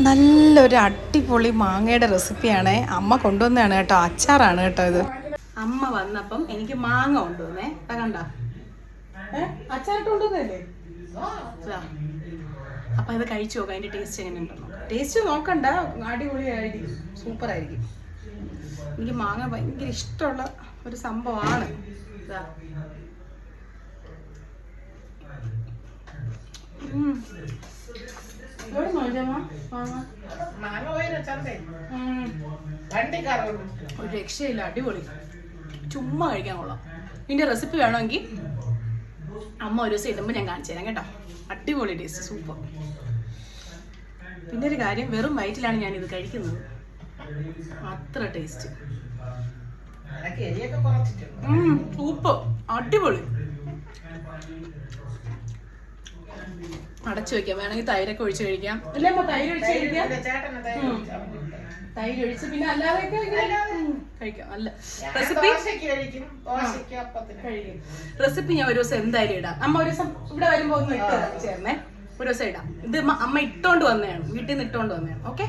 നല്ലൊരു അടിപൊളി മാങ്ങയുടെ റെസിപ്പിയാണേ. അമ്മ കൊണ്ടുവന്നതാണ് കേട്ടോ, അച്ചാറാണ് കേട്ടോ ഇത്. അമ്മ വന്നപ്പം എനിക്ക് മാങ്ങ കൊണ്ടുവന്നേ. കണ്ട അച്ചാറിട്ട് കൊണ്ടുവന്നല്ലേ. അപ്പൊ ഇത് കഴിച്ചു നോക്കാം, അതിന്റെ ടേസ്റ്റ് എങ്ങനെ ഉണ്ടെന്നോ. ടേസ്റ്റ് നോക്കണ്ട, അടിപൊളിയായിരിക്കും, സൂപ്പർ ആയിരിക്കും. എനിക്ക് മാങ്ങ ഭയങ്കര ഇഷ്ടമുള്ള ഒരു സംഭവമാണ്. ഒരു രക്ഷയില്ല, അടിപൊളി, ചുമ്മാ കഴിക്കാൻ കൊള്ളാം. ഇതിന്റെ റെസിപ്പി വേണമെങ്കിൽ അമ്മ ഒരു ദിവസം ഇടുമ്പോൾ ഞാൻ കാണിച്ചു തരാം കേട്ടോ. അടിപൊളി ടേസ്റ്റ്, സൂപ്പർ. പിന്നെ ഒരു കാര്യം, വെറും വയറ്റിലാണ് ഞാൻ ഇത് കഴിക്കുന്നത്, അത്ര ടേസ്റ്റ്, സൂപ്പർ, അടിപൊളി. അടച്ചു വെക്കാം, വേണമെങ്കിൽ തൈരൊക്കെ ഒഴിച്ച് കഴിക്കാം. അല്ലേ അമ്മ, തൈര് ഒഴിച്ച് കഴിക്കാം, തൈര് ഒഴിച്ച് പിന്നെ അല്ലാതെ കഴിക്കാം. നല്ല റെസിപ്പി, റെസിപ്പി ഞാൻ ഒരു ദിവസം എന്തായാലും ഇടാം. അമ്മ ഒരു ദിവസം ഇവിടെ വരുമ്പോ ഒന്ന് ഇട്ട് ചേർന്നേ, ഒരു ദിവസം ഇടാം. ഇത് അമ്മ ഇട്ടോണ്ട് വന്നതാണ്, വീട്ടിൽ നിന്ന് ഇട്ടോണ്ട് വന്നതാണ്. ഓക്കെ.